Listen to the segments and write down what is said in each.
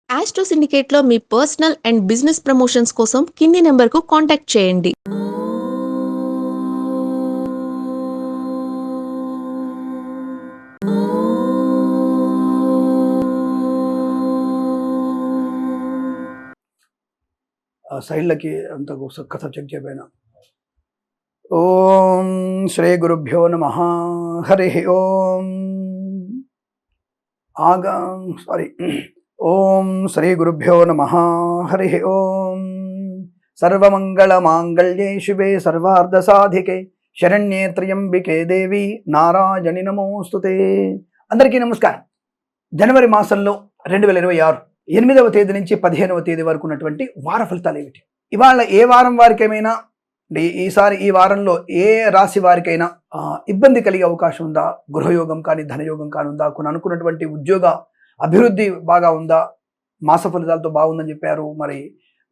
Astro సిండికేట్లో మీ personal and business promotions కోసం కింది నెంబర్కు కాంటాక్ట్ చేయండి. ఆ సైడ్లకి అంత కథ చెక్ చేయబోయినా. ఓం శ్రీ గురుభ్యో నమ. హరి ఓం ఓం శ్రీ గురుభ్యో నమ. హరి ఓం సర్వమంగళ మాంగళ్యే శివే సర్వార్ధ సాధికే శరణ్యే త్ర్యంబికే దేవి నారాయణి నమోస్తుతే. అందరికీ నమస్కారం. జనవరి మాసంలో 2026 8వ తేదీ నుంచి 15వ తేదీ వరకు ఉన్నటువంటి వార ఫలితాలు ఏమిటి? ఇవాళ ఏ వారం వారికైనా ఈసారి ఈ వారంలో ఏ రాశి వారికైనా ఇబ్బంది కలిగే అవకాశం ఉందా? గృహయోగం కానీ ధనయోగం కానీ ఉందా? కొన్ని అనుకున్నటువంటి ఉద్యోగ అభివృద్ధి బాగా ఉందా? మాస ఫలితాలతో బాగుందని చెప్పారు.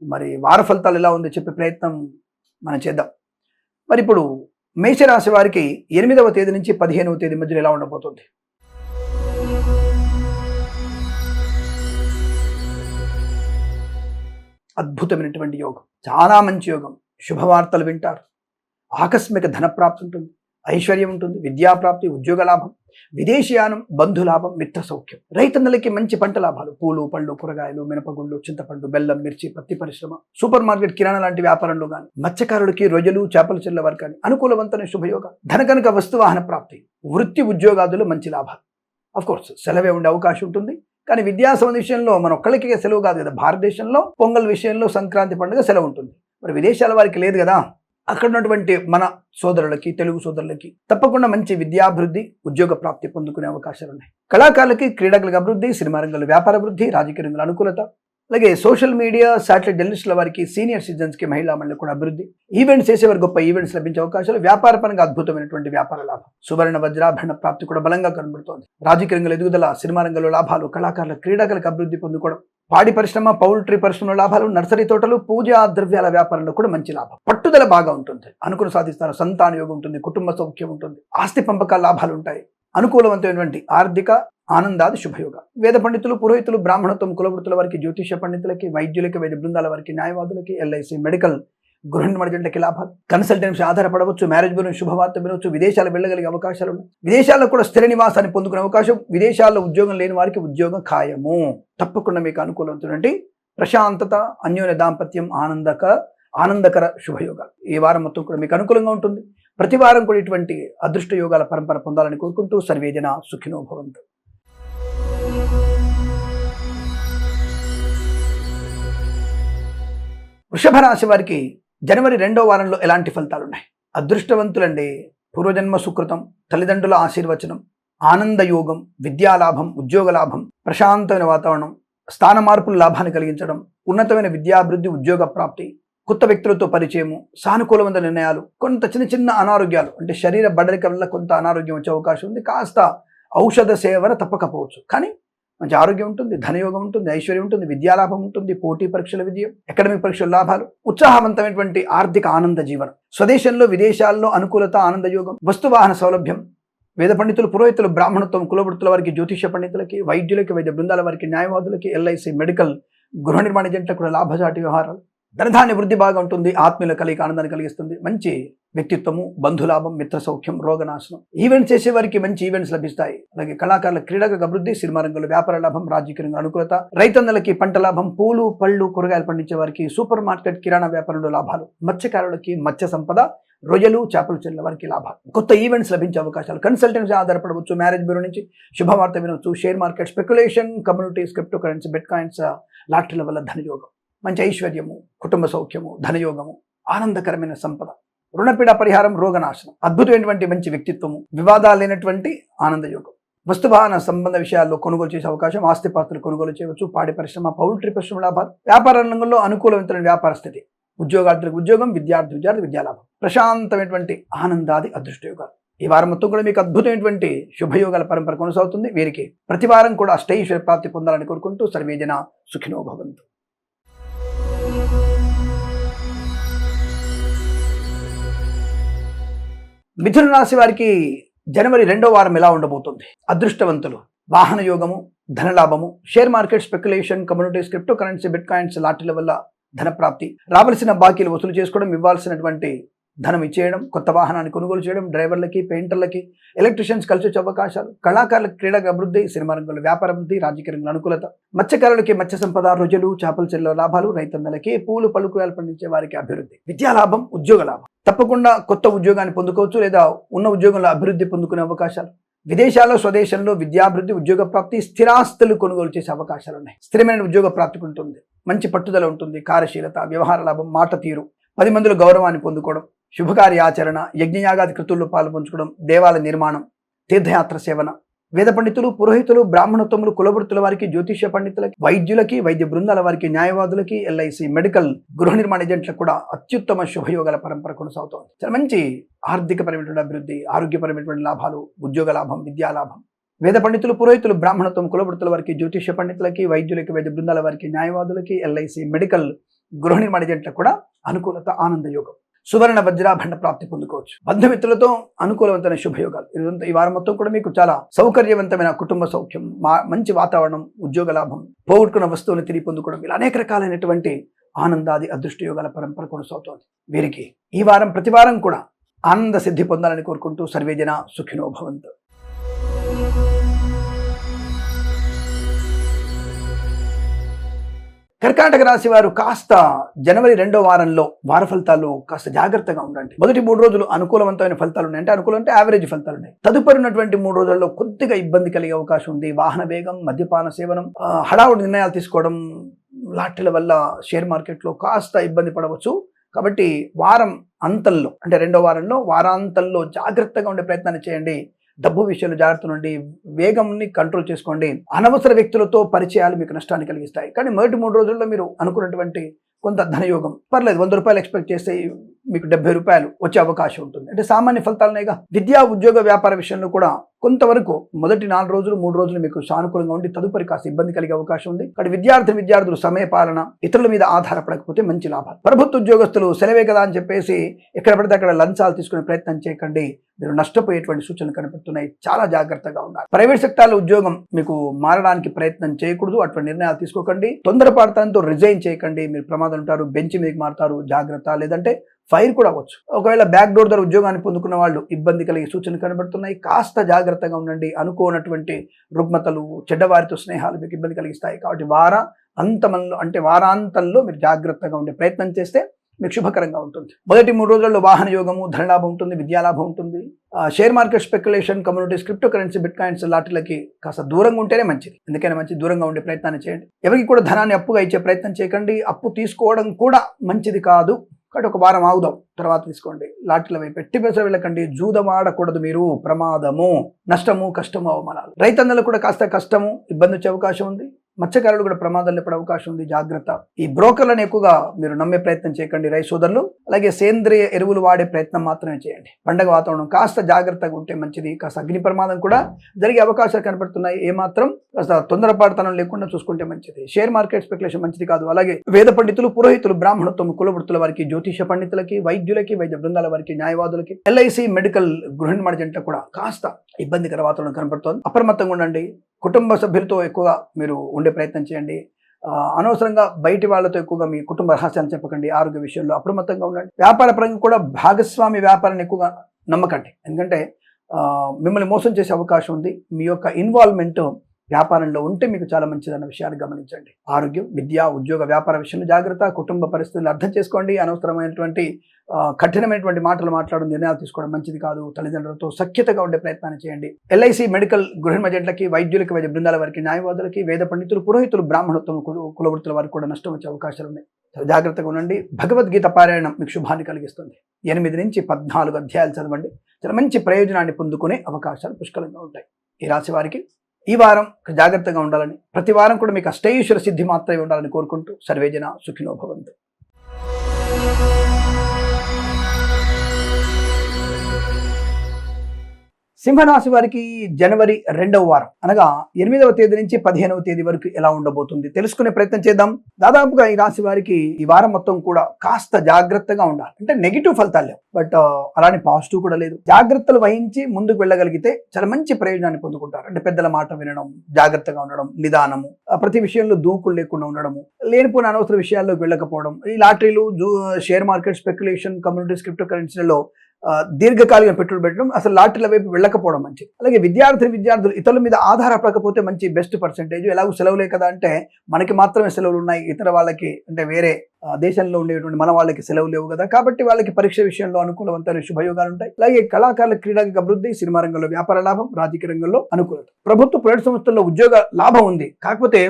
మరి వార ఫలితాలు ఎలా ఉందో చెప్పే ప్రయత్నం మనం చేద్దాం. మరి ఇప్పుడు మేషరాశి వారికి 8వ తేదీ నుంచి 15వ తేదీ మధ్యలో ఎలా ఉండబోతుంది? అద్భుతమైనటువంటి యోగం, చాలా మంచి యోగం. శుభవార్తలు వింటారు, ఆకస్మిక ధనప్రాప్తి ఉంటుంది, ఐశ్వర్యం ఉంటుంది, విద్యాప్రాప్తి, ఉద్యోగ లాభం, విదేశీయానం, బంధులాభం, మిత్ర సౌఖ్యం. రైతన్నలకి మంచి పంట లాభాలు, పూలు పళ్ళు కూరగాయలు, మినపగుళ్ళు, చింతపండు, బెల్లం, మిర్చి, పత్తి పరిశ్రమ, సూపర్ మార్కెట్, కిరాణా లాంటి వ్యాపారంలో కానీ, మత్స్యకారులకి రొయ్యలు చేపల చెల్ల వారు కానీ అనుకూలవంతమైన శుభయోగం. ధనకనక వస్తువాహన ప్రాప్తి, వృత్తి ఉద్యోగాదులు మంచి లాభాలు. అఫ్కోర్స్ సెలవే ఉండే అవకాశం ఉంటుంది, కానీ విద్యా సంబంధ విషయంలో మన ఒక్కళ్ళకి సెలవు కాదు కదా. భారతదేశంలో పొంగల్ విషయంలో సంక్రాంతి పండుగ సెలవు ఉంటుంది, మరి విదేశాల వారికి లేదు కదా. అక్కడ ఉన్నటువంటి మన సోదరులకి, తెలుగు సోదరులకి తప్పకుండా మంచి విద్యాభివృద్ధి, ఉద్యోగ ప్రాప్తి పొందుకునే అవకాశాలు ఉన్నాయి. కళాకారులకి, క్రీడకులకు అభివృద్ధి, సినిమా రంగంలో వ్యాపార అభివృద్ధి, రాజకీయ రంగంలో అనుకూలత, అలాగే సోషల్ మీడియా, శాటిలైట్ జర్నలిస్టుల వారికి, సీనియర్ సిటిజన్స్ కి, మహిళా మండలి కూడా అభివృద్ధి, ఈవెంట్స్ చేసేవారు గొప్ప ఈవెంట్స్ లభించే అవకాశాలు, వ్యాపార పరంగా అద్భుతమైనటువంటి వ్యాపార లాభం, సువర్ణ వజ్రాభరణ ప్రాప్తి కూడా బలంగా కనబడుతోంది. రాజకీయ రంగంలో ఎదుగుదల, సినిమా రంగంలో లాభాలు, కళాకారుల, క్రీడాకులకు అభివృద్ధి పొందుకోవడం, పాడి పరిశ్రమ, పౌల్ట్రీ పరిశ్రమలో లాభాలు, నర్సరీ తోటలు, పూజా ద్రవ్యాల వ్యాపారంలో కూడా మంచి లాభం. పట్టుదల బాగా ఉంటుంది, అనుకుని సాధిస్తారు, సంతాన యోగం ఉంటుంది, కుటుంబ సౌఖ్యం ఉంటుంది, ఆస్తి పంపకాల లాభాలు ఉంటాయి, అనుకూలవంతమైనటువంటి ఆర్థిక ఆనందాది శుభయోగాలు. వేద పండితులు, పురోహితులు, బ్రాహ్మణత్వం, కులవృత్తుల వారికి, జ్యోతిష పండితులకి, వైద్యులకి, వైద్య బృందాల వారికి, న్యాయవాదులకి, ఎల్ఐసి, మెడికల్, గృహ నిర్మాణ జంటకి లాభాలు, కన్సల్టెన్సీ ఆధారపడవచ్చు, మ్యారేజ్ గురించి శుభవార్త వినవచ్చు, విదేశాలు వెళ్ళగలిగే అవకాశాలు ఉన్నాయి, విదేశాల్లో కూడా స్థిర నివాసాన్ని పొందుకునే అవకాశం, విదేశాల్లో ఉద్యోగం లేని వారికి ఉద్యోగం ఖాయము. తప్పకుండా మీకు అనుకూలమైనటువంటి ప్రశాంతత, అన్యోన్య దాంపత్యం, ఆనందకర శుభయోగాలు ఈ వారం మొత్తం కూడా మీకు అనుకూలంగా ఉంటుంది. ప్రతి వారం కూడా ఇటువంటి అదృష్ట యోగాల పరంపర పొందాలని కోరుకుంటూ సర్వేజన సుఖినో భవంతు. వృషభ రాశి వారికి జనవరి 2వ వారంలో ఎలాంటి ఫలితాలు ఉన్నాయి? అదృష్టవంతులండి. పూర్వజన్మ సుకృతం, తల్లిదండ్రుల ఆశీర్వచనం, ఆనందయోగం, విద్యాలాభం, ఉద్యోగ లాభం, ప్రశాంతమైన వాతావరణం, స్థాన మార్పులు లాభాన్ని కలిగించడం, ఉన్నతమైన విద్యాభివృద్ధి, ఉద్యోగ ప్రాప్తి, కొత్త వ్యక్తులతో పరిచయము, సానుకూలమైన నిర్ణయాలు, కొంత చిన్న అనారోగ్యాలు అంటే శరీర బడలిక వల్ల కొంత అనారోగ్యం వచ్చే అవకాశం ఉంది. కాస్త ఔషధ సేవన తప్పకపోవచ్చు, కానీ మంచి ఆరోగ్యం ఉంటుంది, ధనయోగం ఉంటుంది, ఐశ్వర్యం ఉంటుంది, విద్యాలాభం ఉంటుంది, పోటీ పరీక్షల విజయం, అకాడమిక్ పరీక్షల లాభాలు, ఉత్సాహవంతమైనటువంటి ఆర్థిక ఆనంద జీవనం, స్వదేశంలో విదేశాల్లో అనుకూలత, ఆనందయోగం, వస్తువాహన సౌలభ్యం, వేద పండితులు, పురోహితులు, బ్రాహ్మణత్వం, కులవృత్తుల వారికి, జ్యోతిష పండితులకి, వైద్యులకి, వైద్య బృందాల వారికి, న్యాయవాదులకి, ఎల్ఐసి, మెడికల్, గృహ నిర్మాణ జంటలకు కూడా లాభసాటి వ్యవహారాలు, ధనధాన్య వృద్ధి బాగా ఉంటుంది, ఆత్మీయుల కలిగి ఆనందాన్ని కలిగిస్తుంది, మంచి వ్యక్తిత్వము, బంధులాభం, మిత్ర సౌఖ్యం, రోగనాశనం, ఈవెంట్స్ చేసే వారికి మంచి ఈవెంట్స్ లభిస్తాయి. అలాగే కళాకారుల, క్రీడకు అభివృద్ధి, సినిమా రంగంలో వ్యాపార లాభం, రాజకీయ రంగంలో అనుకూలత, రైతన్నలకి పంట లాభం, పూలు పళ్ళు కూరగాయలు పండించే వారికి, సూపర్ మార్కెట్, కిరాణా వ్యాపారంలో లాభాలు, మత్స్యకారులకి మత్స్య సంపద, రొయ్యలు చేపలు చెల్ల వారికి లాభాలు, కొత్త ఈవెంట్స్ లభించే అవకాశాలు, కన్సల్టెన్సీ ఆధారపడవచ్చు, మ్యారేజ్ బ్యూరో నుంచి శుభవార్త వినవచ్చు, share market, speculation, communities, cryptocurrency, bitcoins, లాటరీల వల్ల ధనయోగం, మంచి ఐశ్వర్యము, కుటుంబ సౌఖ్యము, ధనయోగము, ఆనందకరమైన సంపద, రుణపీడ పరిహారం, రోగనాశనం, అద్భుతమైనటువంటి మంచి వ్యక్తిత్వము, వివాదాలు లేనటువంటి ఆనందయోగం, వస్తువాహన సంబంధ విషయాల్లో కొనుగోలు చేసే అవకాశం, ఆస్తిపాస్తులు కొనుగోలు చేయవచ్చు, పాడి పరిశ్రమ, పౌల్ట్రీ పరిశ్రమ లాభాలు, వ్యాపార రంగంలో అనుకూలమైన వ్యాపార స్థితి, ఉద్యోగార్థులకు ఉద్యోగం, విద్యార్థి విద్యాలాభం, ప్రశాంతమైనటువంటి ఆనందాది అదృష్టయోగాలు. ఈ వారం మొత్తం కూడా మీకు అద్భుతమైనటువంటి శుభయోగాల పరంపర కొనసాగుతుంది. వీరికి ప్రతి వారం కూడా అష్టైశ్వర్య ప్రాప్తి పొందాలని కోరుకుంటూ సర్వేజన సుఖినో భవంతు. మిథున రాశి వారికి జనవరి 2వ వారం ఎలా ఉండబోతుంది? అదృష్టవంతులు, వాహన యోగము, ధనలాభము, share market speculation, communities, cryptocurrency, bitcoins లాంటిల వల్ల ధన ప్రాప్తి, రావాల్సిన బాకీలు వసూలు చేసుకోవడం, ఇవ్వాల్సినటువంటి ధనం ఇచ్చేయడం, కొత్త వాహనాన్ని కొనుగోలు చేయడం, డ్రైవర్లకి, పెయింటర్లకి, ఎలక్ట్రీషియన్స్ కలిసి వచ్చే అవకాశాలు, కళాకారులకు క్రీడా అభివృద్ధి, సినిమా రంగంలో వ్యాపార అభివృద్ధి, రాజకీయ రంగంలో అనుకూలత, మత్స్యకారులకి మత్స్య సంపద, రొయ్యలు, చేపల చెరువుల లాభాలు, రైతన్నలకి పూలు పళ్ళు కూరలు పండించే వారికి అభివృద్ధి, విద్యా లాభం, ఉద్యోగ లాభం. తప్పకుండా కొత్త ఉద్యోగాన్ని పొందుకోవచ్చు లేదా ఉన్న ఉద్యోగంలో అభివృద్ధి పొందుకునే అవకాశాలు, విదేశాల్లో స్వదేశంలో విద్యాభివృద్ధి, ఉద్యోగ ప్రాప్తి, స్థిరాస్తులు కొనుగోలు చేసే అవకాశాలు ఉన్నాయి. స్థిరమైన ఉద్యోగ ప్రాప్తి ఉంటుంది, మంచి పట్టుదల ఉంటుంది, కార్యశీలత, వ్యవహార లాభం, మాట తీరు, 10 మందిలో గౌరవాన్ని పొందుకోవడం, శుభకార్యాచరణ, యజ్ఞయాగాది కృతుల్లో పాల్పంచుకోవడం, దేవాలయ నిర్మాణం, తీర్థయాత్ర సేవన, వేద పండితులు, పురోహితులు, బ్రాహ్మణోత్తములు, కులవృత్తుల వారికి, జ్యోతిష్య పండితులకి, వైద్యులకి, వైద్య బృందాల వారికి, న్యాయవాదులకి, ఎల్ఐసి, మెడికల్, గృహ నిర్మాణ ఏజెంట్లకు కూడా అత్యుత్తమ శుభయోగాల పరంపర కొనసాగుతోంది. చాలా మంచి ఆర్థికపరమైనటువంటి అభివృద్ధి, ఆరోగ్యపరమైనటువంటి లాభాలు, ఉద్యోగ లాభం, విద్యా లాభం. వేద పండితులు, పురోహితులు, బ్రాహ్మణత్వం, కులవృత్తుల వారికి, జ్యోతిష్య పండితులకి, వైద్యులకి, వైద్య బృందాల వారికి, న్యాయవాదులకి, ఎల్ఐసి, మెడికల్, గృహ నిర్మాణ ఏజెంట్లకు కూడా అనుకూలత, ఆనంద యోగం. సువర్ణ వజ్రాభండ ప్రాప్తి పొందుకోవచ్చు. బంధుమిత్రులతో అనుకూలవంతమైన శుభయోగాలు. ఈ వారం మొత్తం కూడా మీకు చాలా సౌకర్యవంతమైన కుటుంబ సౌఖ్యం, మంచి వాతావరణం, ఉద్యోగ లాభం, పోగొట్టుకున్న వస్తువుని తిరిగి పొందుకోవడం, ఇలా అనేక రకాలైనటువంటి ఆనందాది అదృష్ట యోగాల పరంపర కొనసాగుతోంది. వీరికి ఈ వారం ప్రతి వారం కూడా ఆనంద సిద్ధి పొందాలని కోరుకుంటూ సర్వేజన సుఖినో భవంతు. కర్కాటక రాశి వారు కాస్త జనవరి 2వ వారంలో వార ఫలితాలు కాస్త జాగ్రత్తగా ఉండండి. మొదటి 3 రోజులు అనుకూలవంతమైన ఫలితాలు ఉన్నాయి, అంటే అనుకూలం అంటే యావరేజ్ ఫలితాలు ఉన్నాయి. తదుపరి ఉన్నటువంటి 3 రోజుల్లో కొద్దిగా ఇబ్బంది కలిగే అవకాశం ఉంది. వాహన వేగం, మద్యపాన సేవనం, హడావుడి నిర్ణయాలు తీసుకోవడం లాంటిల వల్ల షేర్ మార్కెట్లో కాస్త ఇబ్బంది పడవచ్చు. కాబట్టి వారం అంతంలో, అంటే 2వ వారంలో వారాంతంలో జాగ్రత్తగా ఉండే ప్రయత్నాన్ని చేయండి. డబ్బు విషయంలో జాగ్రత్త నుండి, వేగంని కంట్రోల్ చేసుకోండి. అనవసర వ్యక్తులతో పరిచయాలు మీకు నష్టాన్ని కలిగిస్తాయి. కానీ మొదటి 3 రోజుల్లో మీరు అనుకున్నటువంటి కొంత ధనయోగం పర్లేదు, 100 రూపాయలు ఎక్స్పెక్ట్ చేస్తే మీకు 70 రూపాయలు వచ్చే అవకాశం ఉంటుంది. అంటే సామాన్య ఫలితాలనేగా. విద్యా, ఉద్యోగ, వ్యాపార విషయంలో కూడా కొంతవరకు మొదటి 4 రోజులు 3 రోజులు మీకు సానుకూలంగా ఉండి తదుపరి కాస్త ఇబ్బంది కలిగే అవకాశం ఉంది. ఇక్కడ విద్యార్థులు సమయపాలన, ఇతరుల మీద ఆధారపడకపోతే మంచి లాభాలు. ప్రభుత్వ ఉద్యోగస్తులు సెలవే కదా అని చెప్పేసి ఎక్కడ పడితే అక్కడ లంచాలు తీసుకునే ప్రయత్నం చేయకండి, మీరు నష్టపోయేటువంటి సూచనలు కనిపిస్తున్నాయి. చాలా జాగ్రత్తగా ఉండాలి. ప్రైవేట్ సెక్టార్లో ఉద్యోగం మీకు మారడానికి ప్రయత్నం చేయకూడదు, అటువంటి నిర్ణయాలు తీసుకోకండి. తొందరపాటుతో రిజైన్ చేయకండి, మీరు ప్రమాదం ఉంటారు, బెంచ్ మీదకి మారుతారు, జాగ్రత్త. లేదంటే ఫైర్ కూడా అవ్వచ్చు. ఒకవేళ బ్యాక్ డోర్ ద్వారా ఉద్యోగాన్ని పొందుకున్న వాళ్ళు ఇబ్బంది కలిగే సూచనలు కనబడుతున్నాయి. కాస్త జాగ్రత్తగా ఉండండి. అనుకోనటువంటి రుగ్మతలు, చెడ్డవారితో స్నేహాలు మీకు ఇబ్బంది కలిగిస్తాయి. కాబట్టి వారాంతంలో మీరు జాగ్రత్తగా ఉండే ప్రయత్నం చేస్తే మీకు శుభకరంగా ఉంటుంది. మొదటి 3 రోజుల్లో వాహన యోగము, ధనలాభం ఉంటుంది, విద్యాలాభం ఉంటుంది. Share market speculation, communities, cryptocurrency, bitcoins లాంటిలకి కాస్త దూరంగా ఉంటేనే మంచిది. ఎందుకైనా మంచి దూరంగా ఉండే ప్రయత్నాన్ని చేయండి. ఎవరికి కూడా ధనాన్ని అప్పుగా ఇచ్చే ప్రయత్నం చేయకండి. అప్పు తీసుకోవడం కూడా మంచిది కాదు. కాబట్టి ఒక వారం ఆగుదాం, తర్వాత తీసుకోండి. లాటిల వైపు ఎట్టి పెసర వెళ్ళకండి. జూదం ఆడకూడదు, మీరు ప్రమాదము, నష్టము, కష్టము, అవమానాలు. రైతన్నలకు కూడా కాస్త కష్టము, ఇబ్బంది వచ్చే అవకాశం ఉంది. మత్స్యకారులు కూడా ప్రమాదాలు పడే అవకాశం ఉంది, జాగ్రత్త. ఈ బ్రోకర్లను ఎక్కువగా మీరు నమ్మే ప్రయత్నం చేయకండి రైతు సోదరులు. అలాగే సేంద్రియ ఎరువులు వాడే ప్రయత్నం మాత్రమే చేయండి. పండగ వాతావరణం కాస్త జాగ్రత్తగా ఉంటే మంచిది. కాస్త అగ్ని ప్రమాదం కూడా జరిగే అవకాశాలు కనబడుతున్నాయి. ఏమాత్రం కాస్త తొందరపాటుతనం లేకుండా చూసుకుంటే మంచిది. షేర్ మార్కెట్ స్పెక్యులేషన్ మంచిది కాదు. అలాగే వేద పండితులు, పురోహితులు, బ్రాహ్మణత్వం, కులవృత్తుల వారికి, జ్యోతిష పండితులకి, వైద్యులకి, వైద్య బృందాల వారికి, న్యాయవాదులకి, ఎల్ఐసి, మెడికల్, గృహ నిర్మాణ జంట కూడా కాస్త ఇబ్బందికర వాతావరణం కనబడుతోంది. అప్రమత్తంగా ఉండండి. కుటుంబ సభ్యులతో ఎక్కువగా మీరు ఉండే ప్రయత్నం చేయండి. అనవసరంగా బయటి వాళ్ళతో ఎక్కువగా మీ కుటుంబ రహస్యాన్ని చెప్పకండి. ఆరోగ్య విషయంలో అప్రమత్తంగా ఉండండి. వ్యాపార పరంగా కూడా భాగస్వామి వ్యాపారాన్ని ఎక్కువగా నమ్మకండి. ఎందుకంటే మిమ్మల్ని మోసం చేసే అవకాశం ఉంది. మీ యొక్క ఇన్వాల్వ్మెంట్ వ్యాపారంలో ఉంటే మీకు చాలా మంచిదన్న విషయాన్ని గమనించండి. ఆరోగ్యం, విద్య, ఉద్యోగ, వ్యాపార విషయంలో జాగ్రత్త. కుటుంబ పరిస్థితులు అర్థం చేసుకోండి. అనవసరమైనటువంటి కఠినమైనటువంటి మాటలు మాట్లాడడం, నిర్ణయాలు తీసుకోవడం మంచిది కాదు. తల్లిదండ్రులతో సఖ్యతగా ఉండే ప్రయత్నాన్ని చేయండి. ఎల్ఐసి, మెడికల్, గృహ ఏజెంట్లకి, వైద్యులకి, వైద్య బృందాల వారికి, న్యాయవాదులకి, వేద పండితులు, పురోహితులు, బ్రాహ్మణత్వం, కులవృత్తుల వారికి కూడా నష్టం వచ్చే అవకాశాలు ఉన్నాయి. జాగ్రత్తగా ఉండండి. భగవద్గీత పారాయణం మీకు శుభాన్ని కలిగిస్తుంది. 8 నుంచి 14 అధ్యాయాలు చదవండి. చాలా మంచి ప్రయోజనాన్ని పొందుకునే అవకాశాలు పుష్కలంగా ఉంటాయి. ఈ రాశి వారికి ఈ వారం జాగ్రత్తగా ఉండాలని, ప్రతి వారం కూడా మీకు అష్టైశ్వర సిద్ధి మాత్రమే ఉండాలని కోరుకుంటూ సర్వేజన సుఖినో భవంతు. సింహరాశి వారికి జనవరి 2వ వారం అనగా 8వ తేదీ నుంచి 15వ తేదీ వరకు ఎలా ఉండబోతుంది తెలుసుకునే ప్రయత్నం చేద్దాం. దాదాపుగా ఈ రాశి వారికి ఈ వారం మొత్తం కూడా కాస్త జాగ్రత్తగా ఉండాలి. అంటే నెగిటివ్ ఫలితాలు లేవు, బట్ అలానే పాజిటివ్ కూడా లేదు. జాగ్రత్తలు వహించి ముందుకు వెళ్ళగలిగితే చాలా మంచి ప్రయోజనాన్ని పొందుకుంటారు. అంటే పెద్దల మాట వినడం, జాగ్రత్తగా ఉండడం, నిదానము, ప్రతి విషయంలో దూకులు లేకుండా ఉండడము, లేనిపోయిన అనవసర విషయాల్లోకి వెళ్ళకపోవడం, ఈ లాటరీలు, share market, speculation, communities, crypto కరెన్సీలలో దీర్ఘకాలిక పెట్టుబడి పెట్టడం, అసలు లాటరీల వైపు వెళ్ళకపోవడం మంచిది. అలాగే విద్యార్థులు ఇతరుల మీద ఆధారపడకపోతే మంచి బెస్ట్ పర్సెంటేజ్. ఎలాగో సెలవులే కదా అంటే మనకి మాత్రమే సెలవులు ఉన్నాయి, ఇతర వాళ్ళకి అంటే వేరే దేశంలో ఉండేటువంటి మన వాళ్ళకి సెలవు లేవు కదా, కాబట్టి వాళ్ళకి పరీక్ష విషయంలో అనుకూలవంతమైన శుభయోగాలు ఉంటాయి. అలాగే కళాకారుల క్రీడలకు అభివృద్ధి, సినిమా రంగంలో వ్యాపార లాభం, రాజకీయ రంగంలో అనుకూలత. ప్రభుత్వ ప్రైవేట్ సంస్థల్లో ఉద్యోగ లాభం ఉంది, కాకపోతే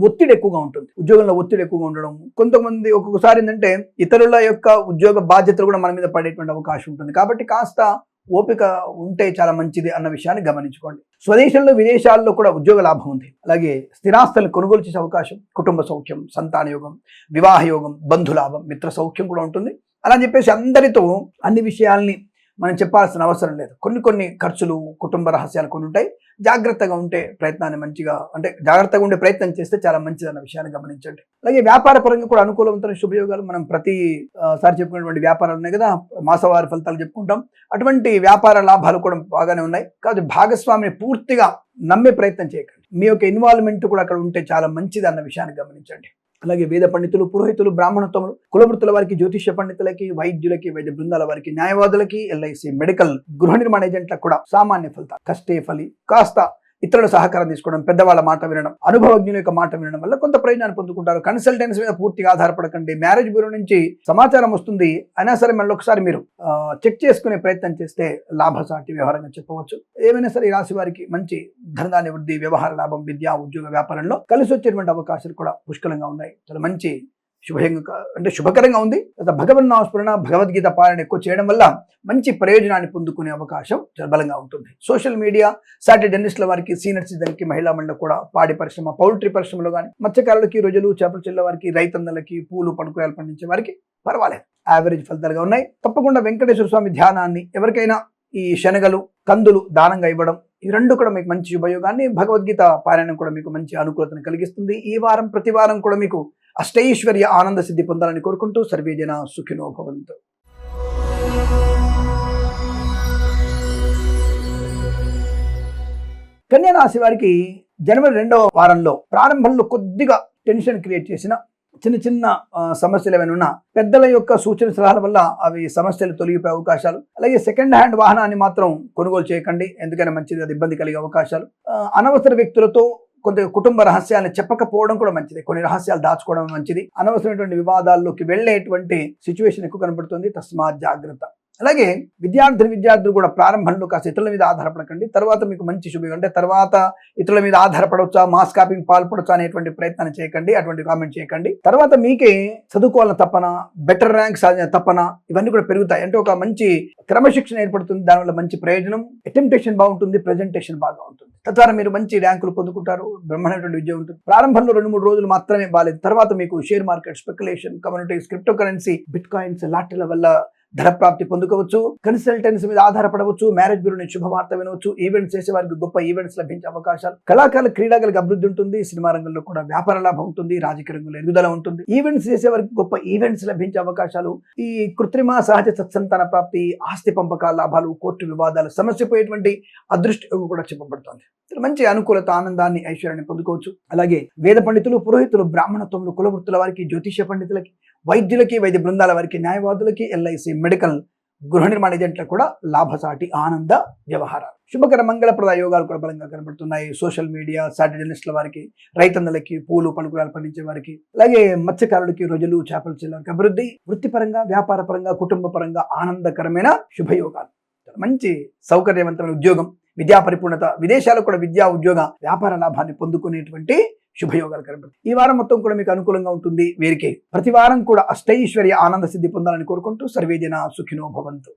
ఒత్తిడి ఎక్కువగా ఉంటుంది. ఉద్యోగంలో ఒత్తిడి ఎక్కువగా ఉండడం, కొంతమంది ఒక్కొక్కసారి ఏంటంటే ఇతరుల యొక్క ఉద్యోగ బాధ్యతలు కూడా మన మీద పడేటువంటి అవకాశం ఉంటుంది. కాబట్టి కాస్త ఓపిక ఉంటే చాలా మంచిది అన్న విషయాన్ని గమనించుకోండి. స్వదేశంలో విదేశాల్లో కూడా ఉద్యోగ లాభం ఉంది. అలాగే స్థిరాస్తులను కొనుగోలు చేసే అవకాశం, కుటుంబ సౌఖ్యం, సంతాన యోగం, వివాహ యోగం, బంధులాభం, మిత్ర సౌఖ్యం కూడా ఉంటుంది. అలా చెప్పేసి అందరితో అన్ని విషయాల్ని మనం చెప్పాల్సిన అవసరం లేదు. కొన్ని ఖర్చులు, కుటుంబ రహస్యాలు కొన్ని ఉంటాయి. జాగ్రత్తగా ఉంటే ప్రయత్నాన్ని మంచిగా అంటే జాగ్రత్తగా ఉండే ప్రయత్నం చేస్తే చాలా మంచిది అన్న విషయాన్ని గమనించండి. అలాగే వ్యాపార పరంగా కూడా అనుకూలవంతమైన శుభయోగాలు. మనం ప్రతిసారి చెప్పుకున్నటువంటి వ్యాపారాలు ఉన్నాయి కదా, మాసవారి ఫలితాలు చెప్పుకుంటాం. అటువంటి వ్యాపార లాభాలు కూడా బాగానే ఉన్నాయి. కాబట్టి భాగస్వామిని పూర్తిగా నమ్మే ప్రయత్నం చేయకండి. మీ యొక్క ఇన్వాల్వ్మెంట్ కూడా అక్కడ ఉంటే చాలా మంచిది అన్న విషయాన్ని గమనించండి. అలాగే వేద పండితులు, పురోహితులు, బ్రాహ్మణోత్తములు, కులవృత్తుల వారికి, జ్యోతిష్య పండితులకి, వైద్యులకి, వైద్య బృందాల వారికి, న్యాయవాదులకి, ఎల్ఐసి, మెడికల్, గృహ నిర్మాణ ఏజెంట్లకు కూడా సామాన్య ఫలితాలు. కష్టే ఫలి. కాస్త ఇతరుల సహకారం తీసుకోవడం, పెద్దవాళ్ళ మాట వినడం, అనుభవజ్ఞుల యొక్క మాట వినడం వల్ల కొంత ప్రయోజనాన్ని పొందుకుంటారు. కన్సల్టెన్సీ మీద పూర్తిగా ఆధారపడకండి. మ్యారేజ్ బ్యూరో నుంచి సమాచారం వస్తుంది అయినా సరే మళ్ళీ ఒకసారి మీరు చెక్ చేసుకునే ప్రయత్నం చేస్తే లాభసాటి వ్యవహారంగా చెప్పవచ్చు. ఏమైనా సరే ఈ రాశి వారికి మంచి ధనధాన్య వృద్ధి, వ్యవహార లాభం, విద్యా, ఉద్యోగ, వ్యాపారంలో కలిసి వచ్చేటువంటి అవకాశాలు కూడా పుష్కలంగా ఉన్నాయి. చాలా మంచి శుభకరంగా ఉంది. భగవన్ నామస్మరణ, భగవద్గీత పారాయణ ఎక్కువ చేయడం వల్ల మంచి ప్రయోజనాన్ని పొందుకునే అవకాశం చాలా బలంగా ఉంటుంది. సోషల్ మీడియా, సాటి జర్నలిస్టుల వారికి, సీనియర్ సిటిజన్కి, మహిళా మండలి కూడా, పాడి పరిశ్రమ, పౌల్ట్రీ పరిశ్రమలో కానీ, మత్స్యకారులకి, రొయ్యలు, చేపల చెల్ల వారికి, రైతన్నలకి, పూలు, పడుకురాలు పండించే వారికి పర్వాలేదు, యావరేజ్ ఫలితాలుగా ఉన్నాయి. తప్పకుండా వెంకటేశ్వర స్వామి ధ్యానాన్ని, ఎవరికైనా ఈ శనగలు, కందులు దానంగా ఇవ్వడం, ఈ రెండు కూడా మీకు మంచి శుభయోగాన్ని, భగవద్గీత పారాయణం కూడా మీకు మంచి అనుకూలతను కలిగిస్తుంది. ఈ వారం ప్రతి వారం కూడా మీకు అష్టైశ్వర్య ఆనంద సిద్ధి పొందాలని కోరుకుంటూ సర్వేజన సుఖినో భవంతు. కన్యా రాశి వారికి జనవరి 2వ వారంలో ప్రారంభంలో కొద్దిగా టెన్షన్ క్రియేట్ చేసిన చిన్న సమస్యలు ఏమైనా ఉన్నా పెద్దల యొక్క సూచన సలహాల వల్ల అవి సమస్యలు తొలగిపోయే అవకాశాలు. అలాగే సెకండ్ హ్యాండ్ వాహనాన్ని మాత్రం కొనుగోలు చేయకండి, ఎందుకైనా మంచిది, అది ఇబ్బంది కలిగే అవకాశాలు. అనవసర వ్యక్తులతో కొంత కుటుంబ రహస్యాలను చెప్పకపోవడం కూడా మంచిది. కొన్ని రహస్యాలు దాచుకోవడం మంచిది. అనవసరమైనటువంటి వివాదాల్లోకి వెళ్ళేటువంటి సిచ్యువేషన్ ఎక్కువ కనబడుతుంది, తస్మాత్ జాగ్రత్త. అలాగే విద్యార్థులు కూడా ప్రారంభంలో కాస్త ఇతరుల మీద ఆధారపడకండి. తర్వాత మీకు మంచి శుభం అంటే తర్వాత ఇతరుల మీద ఆధారపడవచ్చా, మాస్ కాపింగ్ పాల్పడవచ్చా అనేటువంటి ప్రయత్నాన్ని చేయకండి, అటువంటి కామెంట్ చేయకండి. తర్వాత మీకే చదువుకోవాలని తప్పన, బెటర్ ర్యాంక్ సాధించిన తప్పన, ఇవన్నీ కూడా పెరుగుతాయి. అంటే ఒక మంచి క్రమశిక్షణ ఏర్పడుతుంది, దానివల్ల మంచి ప్రయోజనం, అటెంప్టేషన్ బాగుంటుంది, ప్రెజెంటేషన్ బాగా ఉంటుంది. తద్వారా మీరు మంచి ర్యాంకులు పొందుకుంటారు, బ్రహ్మాండమైనటువంటి విద్య ఉంటుంది. ప్రారంభంలో 2-3 రోజులు మాత్రమే బాలేదు, తర్వాత మీకు share market, speculation, communities, cryptocurrency, bitcoins, లాటరీల వల్ల ధన ప్రాప్తి పొందుకోవచ్చు. కన్సల్టెన్సీ మీద ఆధారపడవచ్చు. మ్యారేజ్ బ్యూరో నుంచి శుభవార్త వినవచ్చు. ఈవెంట్స్ చేసే వారికి గొప్ప ఈవెంట్స్ లభించే అవకాశాలు. కళాకారుల, క్రీడాకారులకు అభివృద్ధి ఉంటుంది. సినిమా రంగంలో కూడా వ్యాపార లాభం ఉంటుంది. రాజకీయ రంగంలో ఎదుగుదల ఉంటుంది. ఈవెంట్స్ చేసే వారికి గొప్ప ఈవెంట్స్ లభించే అవకాశాలు. ఈ కృత్రిమ సహజ సత్సంతాన ప్రాప్తి, ఆస్తి పంపకాల లాభాలు, కోర్టు వివాదాలు, సమస్యపోయేటువంటి అదృష్టం కూడా చెప్పబడుతుంది. మంచి అనుకూలత, ఆనందాన్ని, ఐశ్వర్యాన్ని పొందుకోవచ్చు. అలాగే వేద పండితులు, పురోహితులు, బ్రాహ్మణత్వములు, కులవృత్తుల వారికి, జ్యోతిష్య పండితులకి, వైద్యులకి, వైద్య బృందాల వారికి, న్యాయవాదులకి, ఎల్ఐసి, మెడికల్, గృహ నిర్మాణ ఏజెంట్లకు కూడా లాభసాటి ఆనంద వ్యవహారాలు. శుభకర మంగళప్రద యోగాలు కూడా బలంగా కనబడుతున్నాయి. సోషల్ మీడియా, సాటి జర్నలిస్టుల వారికి, రైతన్నలకి, పూలు, పలుకురాలు పండించే వారికి, అలాగే మత్స్యకారులకి, రొయ్యలు, చేపల చెల్లకి అభివృద్ధి, వృత్తిపరంగా, వ్యాపార పరంగా, కుటుంబ పరంగా ఆనందకరమైన శుభయోగాలు. మంచి సౌకర్యవంతమైన ఉద్యోగం, విద్యా పరిపూర్ణత, విదేశాలకు కూడా విద్యా, ఉద్యోగ, వ్యాపార లాభాన్ని పొందుకునేటువంటి శుభయోగాలు కనబడుతుంది. ఈ వారం మొత్తం కూడా మీకు అనుకూలంగా ఉంటుంది. వీరికి ప్రతి వారం కూడా అష్టైశ్వర్య ఆనంద సిద్ధి పొందాలని కోరుకుంటూ సర్వేజన సుఖినో భవంతు.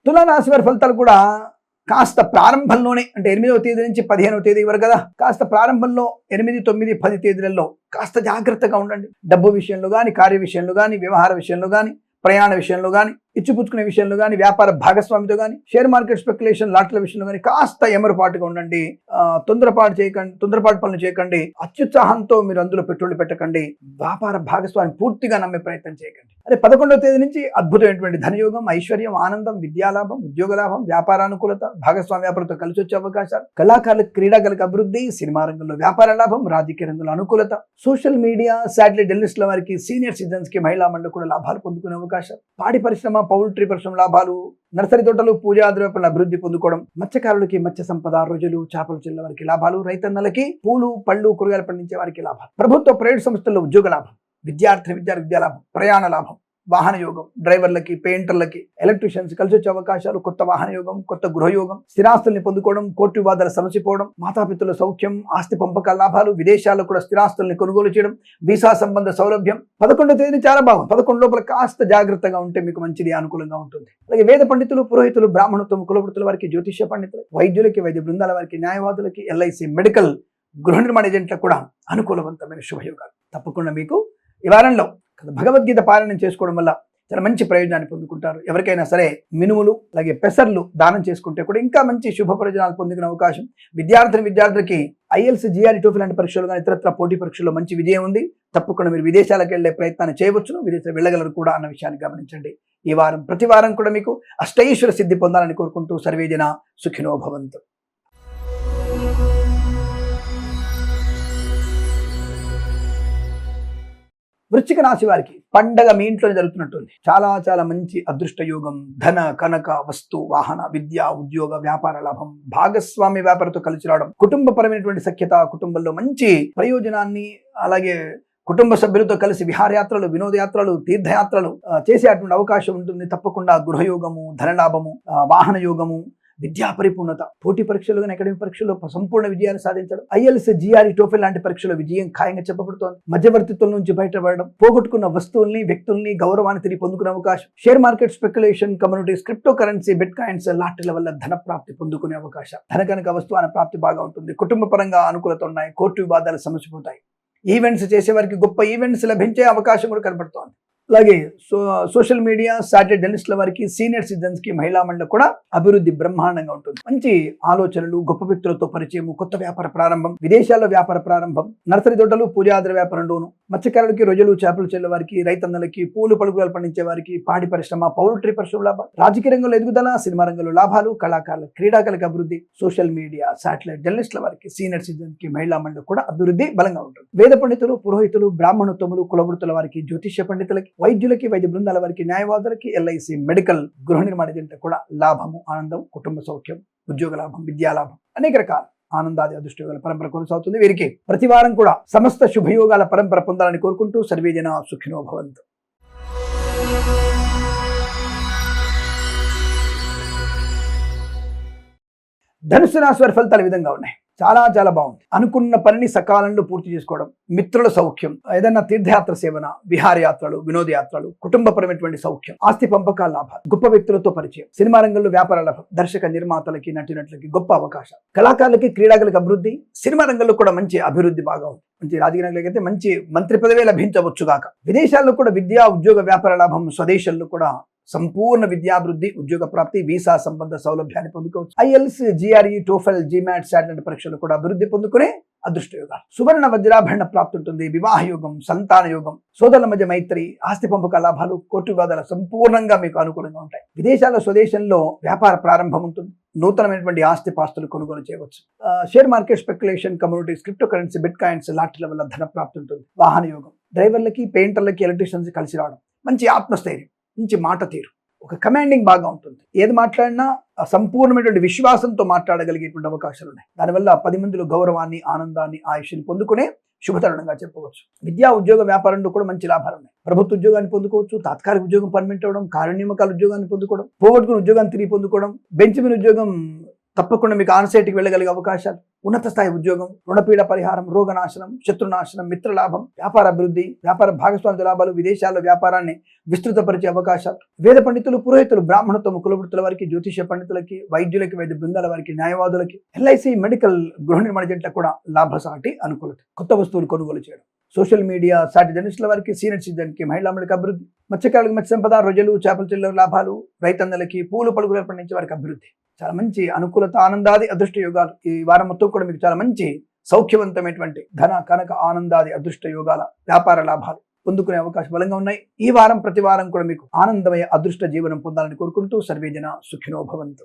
తులా రాశి వారి ఫలితాలు కూడా కాస్త ప్రారంభంలోనే అంటే 8వ తేదీ నుంచి 15వ తేదీ వరకు కదా, కాస్త ప్రారంభంలో 8, 9, 10 తేదీలలో కాస్త జాగ్రత్తగా ఉండండి. డబ్బు విషయంలో కానీ, కార్య విషయంలో కానీ, వ్యవహార విషయంలో కానీ, ప్రయాణ విషయంలో కానీ, ఇచ్చిపుచ్చుకునే విషయంలో కానీ, వ్యాపార భాగస్వామితో కానీ, షేర్ మార్కెట్ స్పెక్యులేషన్ లాట్ల విషయంలో కానీ కాస్త ఎమరుపాటుగా ఉండండి. తొందరపాటు పనులు చేయకండి. అత్యుత్సాహంతో మీరు అందులో పెట్టుబడి పెట్టకండి. వ్యాపార భాగస్వామిని పూర్తిగా నమ్మే ప్రయత్నం చేయకండి. అదే 11వ తేదీ నుంచి అద్భుతమైనటువంటి ధనయోగం, ఐశ్వర్యం, ఆనందం, విద్యాలాభం, ఉద్యోగ లాభం, వ్యాపారానుకూలత, భాగస్వామి వ్యాపారంతో కలిసి వచ్చే అవకాశాలు, కళాకారులకు, క్రీడాకారులకు అభివృద్ధి, సినిమా రంగంలో వ్యాపార లాభం, రాజకీయ రంగంలో అనుకూలత, సోషల్ మీడియా, శాటిలైట్ జర్నలిస్టుల వారికి, సీనియర్ సిటిజన్స్ కి, మహిళా మండలి కూడా లాభాలు పొందుకునే అవకాశం, పాడి పరిశ్రమ, పౌల్ట్రీ పరిశ్రమ లాభాలు, నర్సరీ తోటలు, పూజా ద్రవ్యాలను అభివృద్ధి పొందుకోవడం, మత్స్యకారులకి మత్స్య సంపద, రోజులు, చేపలు చెల్ల వారికి లాభాలు, రైతన్నలకి పూలు, పళ్ళు, కూరగాయలు పండించే వారికి లాభాలు, ప్రభుత్వ ప్రైవేట్ సంస్థల్లో ఉద్యోగ లాభం, విద్యార్థి విద్యా లాభం, ప్రయాణ లాభం, వాహన యోగం, డ్రైవర్లకి, పెయింటర్లకి, ఎలక్ట్రీషియన్స్ కలిసి వచ్చే అవకాశాలు, కొత్త వాహన యోగం, కొత్త గృహయోగం, స్థిరాస్తుల్ని పొందుకోవడం, కోర్టు వివాదాల సమసిపోవడం, మాతాపితల సౌఖ్యం, ఆస్తి పంపకాల లాభాలు, విదేశాల్లో కూడా స్థిరాస్తుల్ని కొనుగోలు చేయడం, వీసా సంబంధ సౌలభ్యం. 11వ తేదీ చాలా బాగుంది. 11 లోపల కాస్త జాగ్రత్తగా ఉంటే మీకు మంచిది, అనుకూలంగా ఉంటుంది. అలాగే వేద పండితులు, పురోహితులు, బ్రాహ్మణత్వం, కులవృత్తుల వారికి, జ్యోతిష్య పండితులు, వైద్యులకి, వైద్య బృందాల వారికి, న్యాయవాదులకి, ఎల్ఐసి, మెడికల్, గృహ నిర్మాణ ఏజెంట్లకు కూడా అనుకూలవంతమైన శుభయోగాలు. తప్పకుండా మీకు ఈ వారంలో భగవద్గీత పారాయణం చేసుకోవడం వల్ల చాలా మంచి ప్రయోజనాన్ని పొందుకుంటారు. ఎవరికైనా సరే మినుములు అలాగే పెసర్లు దానం చేసుకుంటే కూడా ఇంకా మంచి శుభ ప్రయోజనాలు పొందుకునే అవకాశం. విద్యార్థులకి IELTS, GRE, TOEFL లాంటి పరీక్షలు కానీ ఇతరత్ర పోటీ పరీక్షల్లో మంచి విజయం ఉంది. తప్పకుండా మీరు విదేశాలకు వెళ్లే ప్రయత్నాన్ని చేయవచ్చును, విదేశాలకు వెళ్ళగలరు కూడా అన్న విషయాన్ని గమనించండి. ఈ వారం ప్రతి వారం కూడా మీకు అష్టైశ్వర సిద్ధి పొందాలని కోరుకుంటూ సర్వేజన సుఖినో భవంతు. వృశ్చిక రాశి వారికి పండగ మీ ఇంట్లోనే జరుగుతున్నట్టుంది. చాలా చాలా మంచి అదృష్ట యోగం, ధన, కనక, వస్తు, వాహన, విద్య, ఉద్యోగ, వ్యాపార లాభం, భాగస్వామి వ్యాపారంతో కలిసి రావడం, కుటుంబపరమైనటువంటి సఖ్యత, కుటుంబంలో మంచి ప్రయోజనాన్ని, అలాగే కుటుంబ సభ్యులతో కలిసి విహారయాత్రలు, వినోదయాత్రలు, తీర్థయాత్రలు చేసేటువంటి అవకాశం ఉంటుంది. తప్పకుండా గృహయోగము, ధనలాభము, వాహన యోగము, విద్యా పరిపూర్ణత, పోటీ పరీక్షలు కానీ అకాడమిక్ పరీక్షల్లో సంపూర్ణ విజయాన్ని సాధించడం, IELTS, GRE, TOEFL లాంటి పరీక్షలో విజయం ఖాయంగా చెప్పబడుతోంది. మధ్యవర్తిత్వం నుంచి బయటపడడం, పోగొట్టుకున్న వస్తువుల్ని, వ్యక్తుల్ని, గౌరవాన్ని తిరిగి పొందుకునే అవకాశం, share market speculation, communities, cryptocurrency, bitcoins లాటరీల వల్ల ధన ప్రాప్తి పొందుకునే అవకాశం, ధన కనుక వస్తువాన ప్రాప్తి బాగా ఉంటుంది. కుటుంబ పరంగా అనుకూలత ఉన్నాయి. కోర్టు వివాదాలు సమసిపోతాయి. ఈవెంట్స్ చేసేవారికి గొప్ప ఈవెంట్స్ లభించే అవకాశం కూడా కనబడుతోంది. అలాగే సోషల్ మీడియా, శాటిలైట్ జర్నలిస్టుల వారికి, సీనియర్ సిటిజన్స్ కి, మహిళా మండలి కూడా అభివృద్ధి బ్రహ్మాండంగా ఉంటుంది. మంచి ఆలోచనలు, గొప్ప వ్యక్తులతో పరిచయం, కొత్త వ్యాపార ప్రారంభం, విదేశాల్లో వ్యాపార ప్రారంభం, నర్సరీ తోటలు, పూజాద్ర వ్యాపారంలోను, మత్స్యకారులకి, రోజులు, చేపలు చెల్లె వారికి, రైతన్నలకి, పూలు, పలుకురాలు పండించే వారికి, పాడి పరిశ్రమ, పౌల్ట్రీ పరిశ్రమ లాభాలు, రాజకీయ రంగంలో ఎదుగుదల, సినిమా రంగంలో లాభాలు, కళాకారుల, క్రీడాకారులకు అభివృద్ధి, సోషల్ మీడియా, శాటిలైట్ జర్నలిస్టుల వారికి, సీనియర్ సిటిజన్స్ కి, మహిళా మండలి కూడా అభివృద్ధి బలంగా ఉంటుంది. వేద పండితులు, పురోహితులు, బ్రాహ్మణత్వములు, కులవృత్తుల వారికి, జ్యోతిష్య పండితులకి, వైద్యులకి, వైద్య బృందాల వారికి, న్యాయవాదులకి, LIC, మెడికల్, గృహ నిర్మాణ ఏజెంట్లకు కూడా లాభము, ఆనందం, కుటుంబ సౌఖ్యం, ఉద్యోగ లాభం, విద్యా లాభం, అనేక రకాల ఆనందాది అదృష్టయోగాల పరంపర కొనసాగుతుంది. వీరికి ప్రతి వారం కూడా సమస్త శుభయోగాల పరంపర పొందాలని కోరుకుంటూ సర్వేజన సుఖినో భవంతు. ధనుసు రాశి వారి ఫలితాలు ఈ విధంగా ఉన్నాయి. చాలా చాలా బాగుంది. అనుకున్న పనిని సకాలంలో పూర్తి చేసుకోవడం, మిత్రుల సౌఖ్యం, ఏదైనా తీర్థయాత్ర సేవన, విహారయాత్రలు, వినోదయాత్రలు, కుటుంబపరమైనటువంటి సౌఖ్యం, ఆస్తి పంపకాల లాభాలు, గొప్ప వ్యక్తులతో పరిచయం, సినిమా రంగంలో వ్యాపార లాభం, దర్శక నిర్మాతలకి, నటినట్లకి గొప్ప అవకాశాలు, కళాకారులకి, క్రీడాకారులకు అభివృద్ధి, సినిమా రంగంలో కూడా మంచి అభివృద్ధి బాగా ఉంది. మంచి రాజకీయ నాయకులకి అయితే మంచి మంత్రి పదవి లభించవచ్చు గాక. విదేశాల్లో కూడా విద్యా, ఉద్యోగ, వ్యాపార లాభం, స్వదేశాల్లో కూడా సంపూర్ణ విద్యాభివృద్ధి, ఉద్యోగ ప్రాప్తి, వీసా సంబంధ సౌలభ్యాన్ని పొందుకోవచ్చు. IELTS, GRE, TOEFL, GMAT, satellite పరీక్షలు కూడా అభివృద్ధి పొందుకునే అదృష్ట యోగాలు. సువర్ణ వజ్రాభరణ ప్రాప్తి ఉంటుంది. వివాహ యోగం, సంతాన యోగం, సోదరుల మధ్య మైత్రి, ఆస్తి పంపక లాభాలు, కోర్టు వివాదాలు సంపూర్ణంగా మీకు అనుకూలంగా ఉంటాయి. విదేశాల్లో, స్వదేశంలో వ్యాపార ప్రారంభం ఉంటుంది. నూతనమైనటువంటి ఆస్తి పాస్తులు కొనుగోలు చేయవచ్చు. Share market speculation, communities, cryptocurrency, bitcoins లాటరీల వల్ల ధన ప్రాప్తి ఉంటుంది. వాహన యోగం, డ్రైవర్లకి, పెయింటర్లకి, ఎలక్ట్రీషియన్స్ కలిసి రావడం, మంచి ఆత్మస్థైర్యం, మంచి మాట తీరు, ఒక కమాండింగ్ బాగా ఉంటుంది. ఏది మాట్లాడినా సంపూర్ణమైనటువంటి విశ్వాసంతో మాట్లాడగలిగేటువంటి అవకాశాలు ఉన్నాయి. దానివల్ల 10 మందిలో గౌరవాన్ని, ఆనందాన్ని, ఆయుష్ని పొందుకునే శుభతరుణంగా చెప్పవచ్చు. విద్యా, ఉద్యోగ, వ్యాపారంలో కూడా మంచి లాభాలు ఉన్నాయి. ప్రభుత్వ ఉద్యోగాన్ని పొందుకోవచ్చు, తాత్కాలిక ఉద్యోగం పర్మనెంట్ అవ్వడం, కార్యనియామకాల ఉద్యోగాన్ని పొందుకోవడం, పోగొట్టుకున్న ఉద్యోగాన్ని తిరిగి పొందుకోవడం, బెంచ్ మీద ఉద్యోగం తప్పకుండా మీకు ఆన్సైట్కి వెళ్ళగలిగే అవకాశాలు, ఉన్నత స్థాయి ఉద్యోగం, రుణపీడ పరిహారం, రోగనాశనం, శత్రునాశనం, మిత్రలాభం, వ్యాపార అభివృద్ధి, వ్యాపార భాగస్వామ్య లాభాలు, విదేశాల్లో వ్యాపారాన్ని విస్తృతపరిచే అవకాశాలు, వేద పండితులు, పురోహితులు, బ్రాహ్మణత్వం, కులవృత్తుల వారికి, జ్యోతిష పండితులకి, వైద్యులకి, వైద్య బృందాల వారికి, న్యాయవాదులకి, ఎల్ఐసి, మెడికల్, గృహ నిర్మాణ జంటలకు కూడా లాభసాటి అనుకూలత, కొత్త వస్తువులు కొనుగోలు చేయడం, సోషల్ మీడియా, సాటి జర్నలిస్టుల వారికి, సీనియర్ సిటిజన్కి, మహిళా మండలికి అభివృద్ధి, మత్స్యకారులకు మత్స్య సంపద, రొయ్యలు, చేపల చిల్లర లాభాలు, రైతన్నలకి, పూలు పలుకులు పండించే వారికి అభివృద్ధి, చాలా మంచి అనుకూలత, ఆనందాది అదృష్ట యోగాలు. ఈ వారం మొత్తం కూడా మీకు చాలా మంచి సౌఖ్యవంతమైనటువంటి ధన కనక ఆనందాది అదృష్ట యోగాల వ్యాపార లాభాలు పొందుకునే అవకాశం బలంగా ఉన్నాయి. ఈ వారం ప్రతి వారం కూడా మీకు ఆనందమయ అదృష్ట జీవనం పొందాలని కోరుకుంటూ సర్వేజన సుఖినో భవంతు.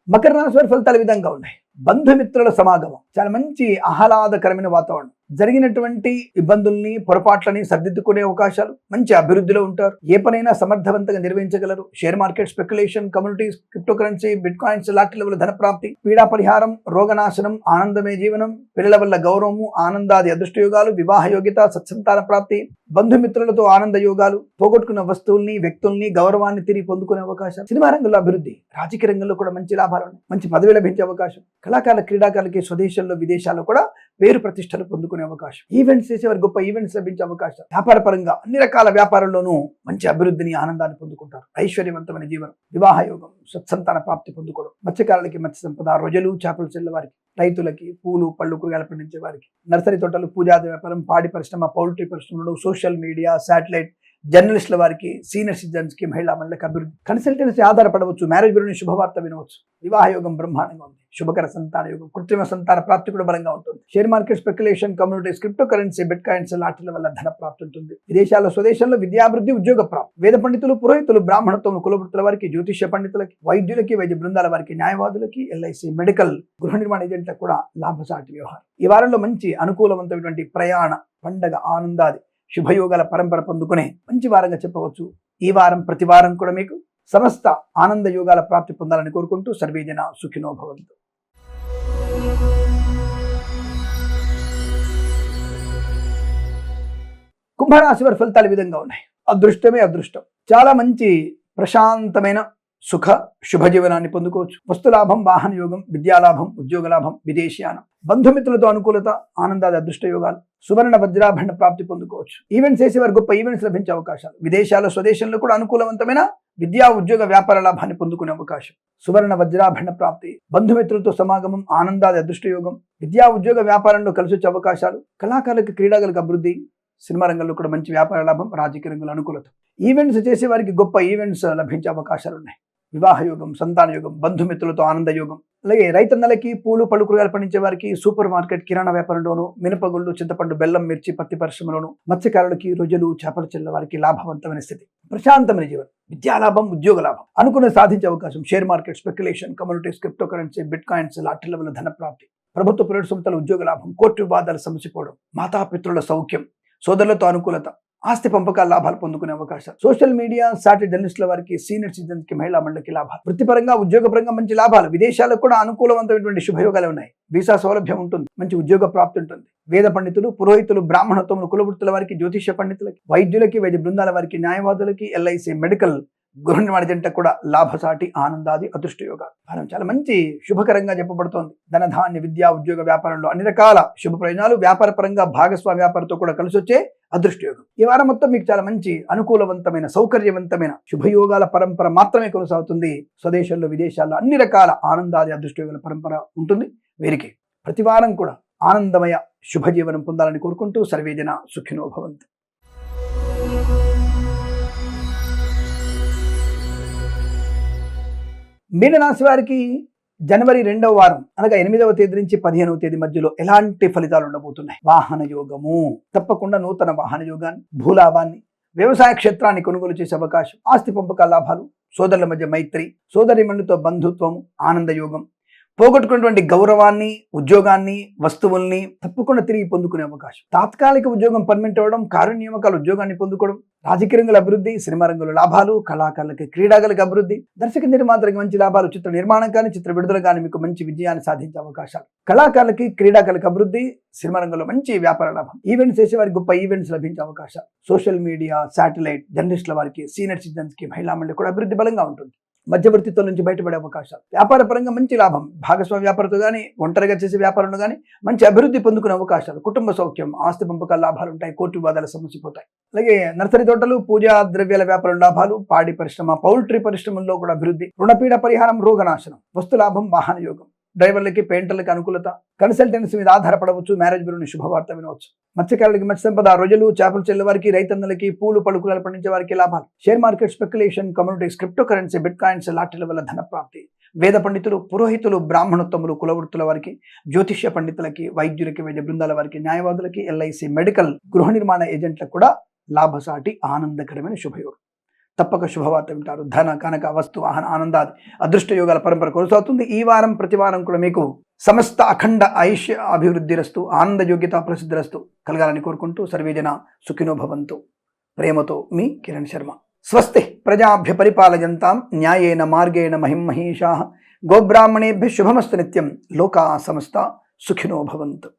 మకర రాశి వారి ఫలితాలు విధంగా ఉన్నాయి. బంధుమిత్రుల సమాగమం, చాలా మంచి ఆహ్లాదకరమైన వాతావరణం, జరిగినటువంటి ఇబ్బందుల్ని, పొరపాట్లని సర్దిద్దుకునే అవకాశాలు, మంచి అభివృద్ధిలో ఉంటారు, ఏ పనైనా సమర్థవంతంగా నిర్వహించగలరు. Share market, speculation, communities, cryptocurrency, bitcoins, lottery level ధన ప్రాప్తి, పీడా పరిహారం, రోగనాశనం, ఆనందమయ జీవనం, పిల్లల వల్ల గౌరవము, ఆనందాది అదృష్ట యోగాలు, వివాహ యోగ్యత, సత్సంతాన ప్రాప్తి, బంధుమిత్రులతో ఆనంద యోగాలు, పోగొట్టుకున్న వస్తువుల్ని, వ్యక్తుల్ని, గౌరవాన్ని తిరిగి పొందుకునే అవకాశం, సినిమా రంగంలో అభివృద్ధి, రాజకీయ రంగంలో కూడా మంచి లాభాలు ఉన్నాయి, మంచి పదవి లభించే అవకాశం, కళాకారుల, క్రీడాకారులకి స్వదేశంలో, విదేశాల్లో కూడా పేరు ప్రతిష్టలు పొందుకునే అవకాశం, ఈవెంట్స్ చేసేవారు గొప్ప ఈవెంట్స్ లభించే అవకాశం, వ్యాపార పరంగా అన్ని రకాల వ్యాపారంలోనూ మంచి అభివృద్ధిని, ఆనందాన్ని పొందుకుంటారు, ఐశ్వర్యవంతమైన జీవనం, వివాహ యోగం, సత్సంతాన ప్రాప్తి పొందుకోవడం, మత్స్యకారులకి మత్స్య సంపద, రొయ్యలు, చేపలు చెల్ల వారికి, రైతులకి, పూలు పళ్ళు కూరగాయలు పండించే వారికి, నర్సరీ తోటలు, పూజాది వ్యాపారం, పాడి పరిశ్రమ, పౌల్ట్రీ పరిశ్రమలు, సోషల్ మీడియా, శాటిలైట్, జర్నలిస్టుల వారికి, సీనియర్ సిటిజన్స్ కి, మహిళా మండలికి అభివృద్ధి, కన్సల్టెన్సీ ఆధారపడవచ్చు, మ్యారేజ్ బ్యూరోని శుభవార్త వినవచ్చు, వివాహ యోగం బ్రహ్మాండంగా ఉంది, శుభకర సంతాన యోగం, కృత్రిమ సంతాన ప్రాప్తి కూడా బలంగా ఉంటుంది, share market, speculation, communities, cryptocurrency, bitcoins, లాటరీల వల్ల ధన ప్రాప్తి ఉంటుంది, విదేశాల్లో, స్వదేశంలో విద్యాభివృద్ధి, ఉద్యోగ ప్రాప్తి, వేద పండితులు, పురోహితులు, బ్రాహ్మణత్వం, కులవృత్తుల వారికి, జ్యోతిష పండితులకి, వైద్యులకి, వైద్య బృందాల వారికి, న్యాయవాదులకి, ఎల్ఐసి, మెడికల్, గృహ నిర్మాణ ఏజెంట్లకు కూడా లాభసాటి వ్యవహారం. ఈ వారంలో మంచి అనుకూలవంతమైనటువంటి ప్రయాణ, పండగ, ఆనందాది శుభయోగాల పరంపర పొందుకునే మంచి వారంగా చెప్పవచ్చు. ఈ వారం ప్రతి వారం కూడా మీకు సమస్త ఆనంద యోగాల ప్రాప్తి పొందాలని కోరుకుంటూ సర్వేజన సుఖినో భవంతు. కుంభరాశి వారి ఫలితాలు ఈ విధంగా ఉన్నాయి. అదృష్టమే అదృష్టం, చాలా మంచి ప్రశాంతమైన సుఖ శుభజీవనాన్ని పొందుకోవచ్చు, వస్తులాభం, వాహన యోగం, విద్యాలాభం, ఉద్యోగ లాభం, విదేశీయానం, బంధుమిత్రులతో అనుకూలత, ఆనందాది అదృష్ట యోగాలు, సువర్ణ వజ్రాభరణ ప్రాప్తి పొందుకోవచ్చు, ఈవెంట్స్ చేసేవారు గొప్ప ఈవెంట్స్ లభించే అవకాశాలు, విదేశాల్లో, స్వదేశంలో కూడా అనుకూలవంతమైన విద్యా, ఉద్యోగ, వ్యాపార లాభాన్ని పొందుకునే అవకాశం, సువర్ణ వజ్రాభరణ ప్రాప్తి, బంధుమిత్రులతో సమాగమం, ఆనందాది అదృష్ట యోగం, విద్యా, ఉద్యోగ, వ్యాపారంలో కలిసి వచ్చే అవకాశాలు, కళాకారులకు, క్రీడాకారులకు అభివృద్ధి, సినిమా రంగంలో కూడా మంచి వ్యాపార లాభం, రాజకీయ రంగంలో అనుకూలత, ఈవెంట్స్ చేసే వారికి గొప్ప ఈవెంట్స్ లభించే అవకాశాలు ఉన్నాయి, వివాహ యోగం, సంతాన యోగం, బంధుమిత్రులతో ఆనంద యోగం, అలాగే రైతన్నలకి, పూలు పళ్ళు కూరగాయలు పండించే వారికి, సూపర్ మార్కెట్, కిరాణా వ్యాపారంలోను, మినపగుళ్ళు, చింతపండు, బెల్లం, మిర్చి, పత్తి పరిశ్రమలోను, మత్స్యకారులకి, రొయ్యలు, చేపల చెల్ల వారికి లాభవంతమైన స్థితి, ప్రశాంతమైన జీవనం, విద్యాలాభం, ఉద్యోగ లాభం, అనుకున్న సాధించే అవకాశం, share market, speculation, communities, cryptocurrency, bitcoins, lottery level ధన ప్రాప్తి, ప్రభుత్వ ప్రైవేట్ సంస్థల ఉద్యోగ లాభం, కోర్టు వివాదాలు సమసిపోవడం, మాతాపితృల సౌఖ్యం, సోదరులతో అనుకూలత, ఆస్తి పంపకాల లాభాలు పొందుకునే అవకాశాలు, సోషల్ మీడియా, సాటి జర్నలిస్టుల వారికి, సీనియర్ సిటిజన్స్ కి, మహిళా మండలికి లాభాలు, వృత్తిపరంగా, ఉద్యోగపరంగా మంచి లాభాలు, విదేశాలకు కూడా అనుకూలవంతమైనటువంటి శుభయోగాలు ఉన్నాయి, వీసా సౌలభ్యం ఉంటుంది, మంచి ఉద్యోగ ప్రాప్తి ఉంటుంది, వేద పండితులు, పురోహితులు, బ్రాహ్మణత్వం, కులవృత్తుల వారికి, జ్యోతిష పండితులకి, వైద్యులకి, వైద్య బృందాల వారికి, న్యాయవాదులకి, ఎల్ఐసి, మెడికల్, గృహ నిర్మాణ జంట కూడా లాభసాటి, ఆనందాది అదృష్ట యోగాలు. వారం చాలా మంచి శుభకరంగా చెప్పబడుతోంది. ధనధాన్య, విద్యా, ఉద్యోగ, వ్యాపారంలో అన్ని రకాల శుభ ప్రయోజనాలు, వ్యాపార పరంగా భాగస్వామ్య వ్యాపారంతో కూడా కలిసి వచ్చే అదృష్ట యోగం. ఈ వారం మొత్తం మీకు చాలా మంచి అనుకూలవంతమైన, సౌకర్యవంతమైన శుభయోగాల పరంపర మాత్రమే కొనసాగుతుంది. స్వదేశంలో, విదేశాల్లో అన్ని రకాల ఆనందాది అదృష్ట యోగాల పరంపర ఉంటుంది. వీరికి ప్రతి వారం కూడా ఆనందమయ శుభజీవనం పొందాలని కోరుకుంటూ సర్వేజన సుఖినో భవంతు. మీనరాశి వారికి జనవరి 2వ వారం అనగా 8వ తేదీ నుంచి 15వ తేదీ మధ్యలో ఎలాంటి ఫలితాలు ఉండబోతున్నాయి? వాహన యోగము, తప్పకుండా నూతన వాహన యోగాన్ని, భూలాభాన్ని, వ్యవసాయ క్షేత్రాన్ని కొనుగోలు చేసే అవకాశం, ఆస్తి పంపకాల లాభాలు, సోదరుల మధ్య మైత్రి, సోదరిమణులతో బంధుత్వం, ఆనంద యోగం, పోగొట్టుకున్నటువంటి గౌరవాన్ని, ఉద్యోగాన్ని, వస్తువుల్ని తప్పకుండా తిరిగి పొందుకునే అవకాశం. తాత్కాలిక ఉద్యోగం పర్మనెంట్ అవ్వడం, కార్యనియామకాలు ఉద్యోగాన్ని పొందుకోవడం, రాజకీయ రంగుల అభివృద్ధి, సినిమా రంగుల లాభాలు, కళాకారులకి, క్రీడాకారులకి అభివృద్ధి, దర్శక నిర్మాతలకి మంచి లాభాలు, చిత్ర నిర్మాణం కానీ, చిత్ర విడుదల కానీ మీకు మంచి విజయాన్ని సాధించే అవకాశాలు. కళాకారులకి, క్రీడాకారులకి అభివృద్ధి, సినిమా రంగంలో మంచి వ్యాపార లాభం, ఈవెంట్స్ చేసే వారికి గొప్ప ఈవెంట్స్ లభించే అవకాశాలు. సోషల్ మీడియా, శాటిలైట్, జర్నలిస్టుల వారికి, సీనియర్ సిటిజన్స్ కి, మహిళా మండలి కూడా అభివృద్ధి బలంగా ఉంటుంది. మధ్యవర్తిత్వం నుంచి బయటపడే అవకాశాలు, వ్యాపార పరంగా మంచి లాభం, భాగస్వామ్య వ్యాపారంతో కానీ, ఒంటరిగా చేసే వ్యాపారంలో కానీ మంచి అభివృద్ధి పొందుకునే అవకాశాలు. కుటుంబ సౌఖ్యం, ఆస్తి పంపకాల లాభాలు ఉంటాయి, కోర్టు వివాదాల సమస్యపోతాయి. అలాగే నర్సరీ తోటలు, పూజా ద్రవ్యాల వ్యాపారం లాభాలు, పాడి పరిశ్రమ, పౌల్ట్రీ పరిశ్రమల్లో కూడా అభివృద్ధి, రుణపీడ పరిహారం, రోగనాశనం, వస్తు లాభం, వాహన యోగం, డ్రైవర్లకి, పెయింటర్లకి అనుకూలత, కన్సల్టెన్సీ మీద ఆధారపడవచ్చు, మ్యారేజ్ బ్యూరోని శుభవార్త వినవచ్చు. మత్స్యకారులకి మత్స్య సంపద, రొయ్యలు, చేపలు చెల్లె వారికి, రైతన్నలకి, పూలు పలుకులు పండించే వారికి లాభాలు. Share market, speculation, communities, cryptocurrency, bitcoins, లాటరీల వల్ల ధన ప్రాప్తి. వేద పండితులు, పురోహితులు, బ్రాహ్మణోత్తములు, కులవృత్తుల వారికి, జ్యోతిష్య పండితులకి, వైద్యులకి, వైద్య బృందాల వారికి, న్యాయవాదులకి, ఎల్ఐసి, మెడికల్, గృహ నిర్మాణ ఏజెంట్లకు కూడా లాభసాటి ఆనందకరమైన శుభయోగం. తప్పక శుభవార్త వింటారు. ధన, కనక, వస్తు, వాహన, ఆనందాది అదృష్ట యోగాల పరంపర కొనసాగుతుంది. ఈ వారం ప్రతి వారం కూడా మీకు సమస్త అఖండ ఆయుష్య అభివృద్ధిరస్తు, ఆనంద యోగ్యత ప్రసిద్ధిరస్తు కలగాలని కోరుకుంటూ సర్వేజన సుఖినో భవంతు. ప్రేమతో మీ కిరణ్ శర్మ. స్వస్తి ప్రజాభ్య పరిపాలయంతాం న్యాయేన మార్గేణ మహిమహేషాః. గోబ్రాహ్మణేభ్య శుభమస్తు నిత్యం. లోకా సమస్త సుఖినో భవంతు.